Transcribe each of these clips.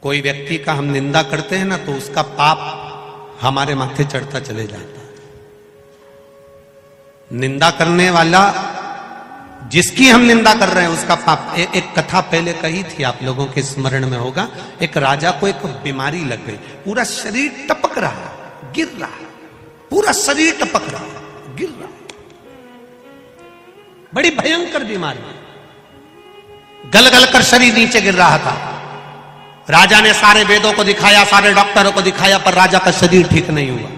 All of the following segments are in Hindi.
कोई व्यक्ति का हम निंदा करते हैं ना तो उसका पाप हमारे माथे चढ़ता चले जाता है। निंदा करने वाला, जिसकी हम निंदा कर रहे हैं उसका पाप। एक कथा पहले कही थी, आप लोगों के स्मरण में होगा। एक राजा को एक बीमारी लग गई, पूरा शरीर टपक रहा, गिर रहा, पूरा शरीर टपक रहा, गिर रहा, बड़ी भयंकर बीमारी, गल गल कर शरीर नीचे गिर रहा था। राजा ने सारे वेदों को दिखाया, सारे डॉक्टरों को दिखाया, पर राजा का शरीर ठीक नहीं हुआ।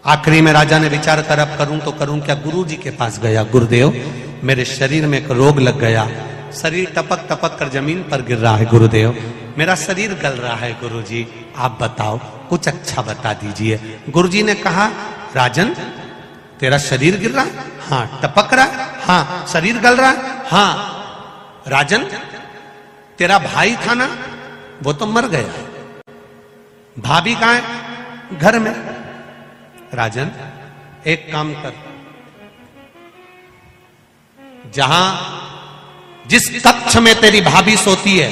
आखिरी में राजा ने विचार कर अब करूं तो करूं क्या। गुरु जी के पास गया, गुरुदेव मेरे शरीर में एक रोग लग गया, शरीर टपक टपक कर जमीन पर गिर रहा है। गुरुदेव मेरा शरीर गल रहा है, गुरु जी आप बताओ, कुछ अच्छा बता दीजिए। गुरु जी ने कहा, राजन तेरा शरीर गिर रहा है? हाँ। टपक रहा है? हाँ। शरीर गल रहा है? हाँ। राजन तेरा भाई था ना, वो तो मर गया, भाभी कहां है? घर में। राजन एक काम कर, जहां जिस कक्ष में तेरी भाभी सोती है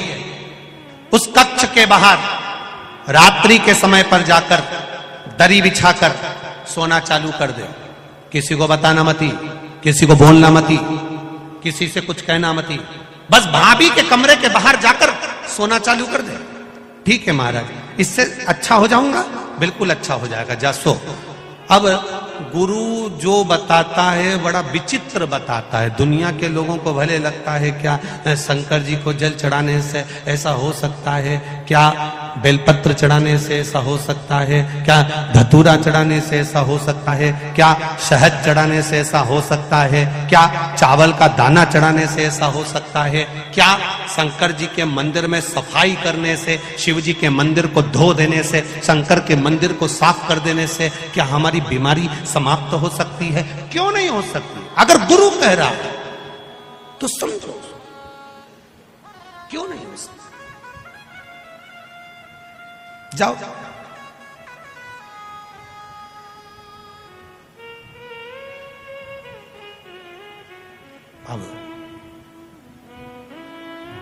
उस कक्ष के बाहर रात्रि के समय पर जाकर दरी बिछाकर सोना चालू कर दे। किसी को बताना मती, किसी को बोलना मती, किसी से कुछ कहना मती, बस भाभी के कमरे के बाहर जाकर सोना चालू कर दे। ठीक है महाराज, इससे अच्छा हो जाऊंगा? बिल्कुल अच्छा हो जाएगा, जा सो। अब गुरु जो बताता है बड़ा विचित्र बताता है। दुनिया के लोगों को भले लगता है क्या शंकर जी को जल चढ़ाने से ऐसा हो सकता है, क्या बेलपत्र चढ़ाने से ऐसा हो सकता है, क्या धतूरा चढ़ाने से ऐसा हो सकता है, क्या शहद चढ़ाने से ऐसा हो सकता है, क्या चावल का दाना चढ़ाने से ऐसा हो सकता है, क्या शंकर जी के मंदिर में सफाई करने से, शिव जी के मंदिर को धो देने से, शंकर के मंदिर को साफ कर देने से क्या हमारी बीमारी समाप्त हो सकती है? क्यों नहीं हो सकती? अगर गुरु कह रहा है तो समझो, क्यों नहीं हो सकती? जाओ अब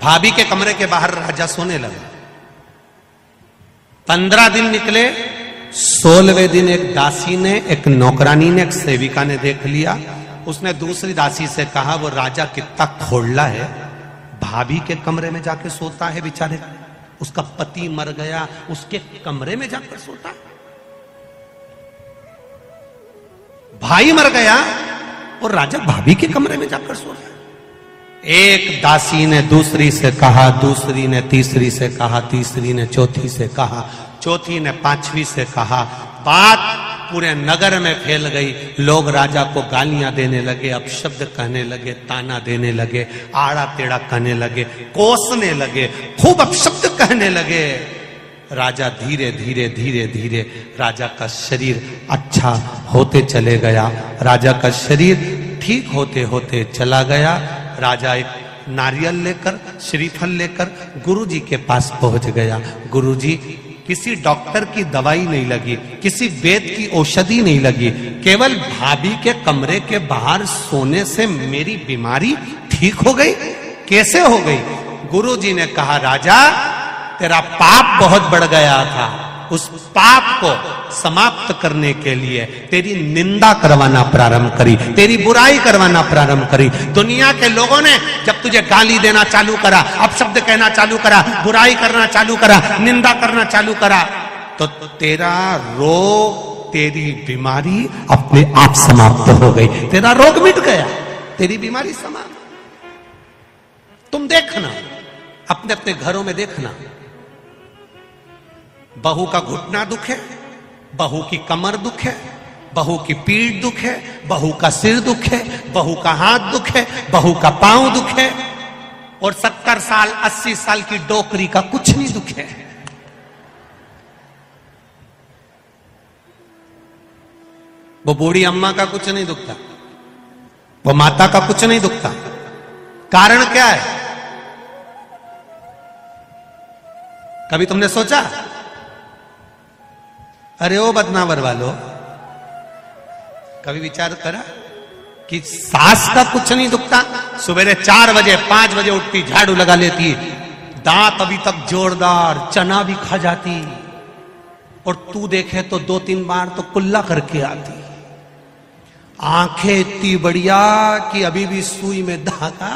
भाभी के कमरे के बाहर राजा सोने लगा। 15 दिन निकले, 16वें दिन एक दासी ने, एक नौकरानी ने, एक सेविका ने देख लिया। उसने दूसरी दासी से कहा, वो राजा कितना खोड़ला है, भाभी के कमरे में जाके सोता है बेचारे, उसका पति मर गया, उसके कमरे में जाकर सोता है। भाई मर गया और राजा भाभी के कमरे में जाकर सो रहा है। एक दासी ने दूसरी से कहा, दूसरी ने तीसरी से कहा, तीसरी ने चौथी से कहा, चौथी ने पांचवी से कहा। बात पूरे नगर में फैल गई। लोग राजा को गालियां देने लगे, अपशब्द कहने लगे, ताना देने लगे, आड़ा टेढ़ा कहने लगे, कोसने लगे, खूब अपशब्द कहने लगे। राजा धीरे धीरे धीरे धीरे राजा का शरीर अच्छा होते चले गया, राजा का शरीर ठीक होते होते चला गया। राजा एक नारियल लेकर, श्रीफल लेकर गुरुजी के पास पहुंच गया। गुरुजी, किसी डॉक्टर की दवाई नहीं लगी, किसी वेद की औषधि नहीं लगी, केवल भाभी के कमरे के बाहर सोने से मेरी बीमारी ठीक हो गई। कैसे हो गई? गुरुजी ने कहा, राजा तेरा पाप बहुत बढ़ गया था, उस पाप को समाप्त करने के लिए तेरी निंदा करवाना प्रारंभ करी, तेरी बुराई करवाना प्रारंभ करी। दुनिया के लोगों ने जब तुझे गाली देना चालू करा, अपशब्द कहना चालू करा, बुराई करना चालू करा, निंदा करना चालू करा, तो तेरा रोग, तेरी बीमारी अपने आप समाप्त हो गई। तेरा रोग मिट गया, तेरी बीमारी समाप्त। तुम देखना, अपने अपने घरों में देखना, बहू का घुटना दुख है, बहू की कमर दुख है, बहू की पीठ दुख है, बहू का सिर दुख है, बहू का हाथ दुख है, बहू का पांव दुख है, और 70 साल 80 साल की डोकरी का कुछ नहीं दुख है। वो बूढ़ी अम्मा का कुछ नहीं दुखता, वो माता का कुछ नहीं दुखता। कारण क्या है? कभी तुमने सोचा? अरे ओ बदनावर वालों, कभी विचार करा कि सास का कुछ नहीं दुखता? सवेरे 4 बजे 5 बजे उठती, झाड़ू लगा लेती, दांत अभी तक जोरदार, चना भी खा जाती, और तू देखे तो 2-3 बार तो कुल्ला करके आती। आंखें इतनी बढ़िया कि अभी भी सुई में धागा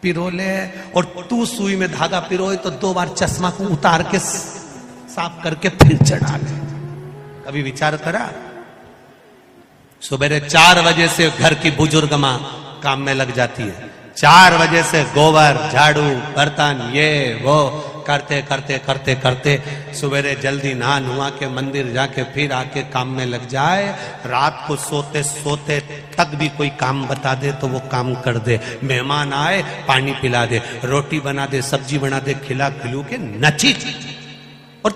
पिरो ले, और तू सुई में धागा पिरोए तो 2 बार चश्मा को उतार के साफ करके फिर चढ़ा ले। कभी विचार करा? सुबह 4 बजे से घर की बुजुर्ग मां काम में लग जाती है। 4 बजे से गोबर, झाड़ू, बर्तन, ये वो करते करते करते करते सवेरे जल्दी नहा नुहा के मंदिर जाके फिर आके काम में लग जाए। रात को सोते सोते तक भी कोई काम बता दे तो वो काम कर दे। मेहमान आए पानी पिला दे, रोटी बना दे, सब्जी बना दे, खिला खिलू के नची। और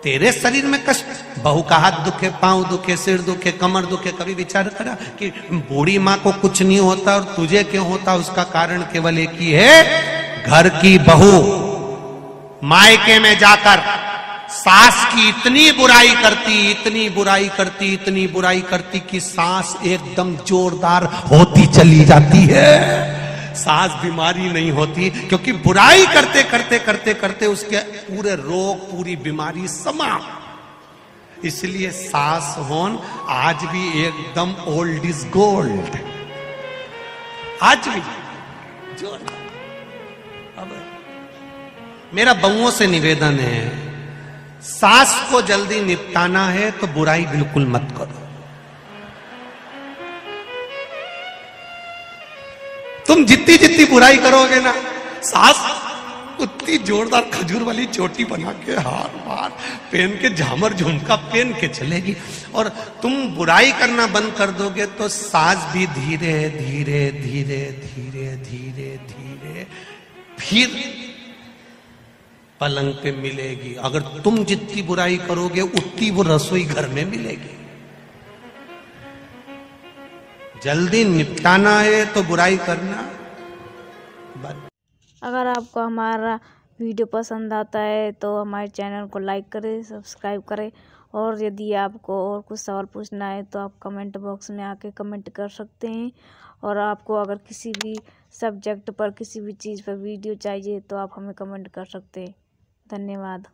तेरे शरीर में कष्ट, बहू का हाथ दुखे, पांव दुखे, सिर दुखे, कमर दुखे। कभी विचार करा कि बूढ़ी माँ को कुछ नहीं होता और तुझे क्यों होता? उसका कारण केवल एक ही है, घर की बहू मायके में जाकर सास की इतनी बुराई करती, इतनी बुराई करती, इतनी बुराई करती कि सास एकदम जोरदार होती चली जाती है। सास बीमारी नहीं होती, क्योंकि बुराई करते करते करते करते उसके पूरे रोग, पूरी बीमारी समाप्त। इसलिए सास होन आज भी एकदम ओल्ड इज गोल्ड, आज भी जोरदार। अब मेरा बहुओं से निवेदन है, सास को जल्दी निपटाना है तो बुराई बिल्कुल मत करो। तुम जितनी जितनी बुराई करोगे ना, सास उतनी जोरदार खजूर वाली चोटी बना के, हार वार पहन के, झामर झुमका पहन के चलेगी। और तुम बुराई करना बंद कर दोगे तो सास भी धीरे धीरे धीरे धीरे धीरे धीरे फिर पलंग पे मिलेगी। अगर तुम जितनी बुराई करोगे उतनी वो रसोई घर में मिलेगी। जल्दी निपटाना है तो बुराई करना बंद। अगर आपको हमारा वीडियो पसंद आता है तो हमारे चैनल को लाइक करें, सब्सक्राइब करें, और यदि आपको और कुछ सवाल पूछना है तो आप कमेंट बॉक्स में आके कमेंट कर सकते हैं। और आपको अगर किसी भी सब्जेक्ट पर, किसी भी चीज़ पर वीडियो चाहिए तो आप हमें कमेंट कर सकते हैं। धन्यवाद।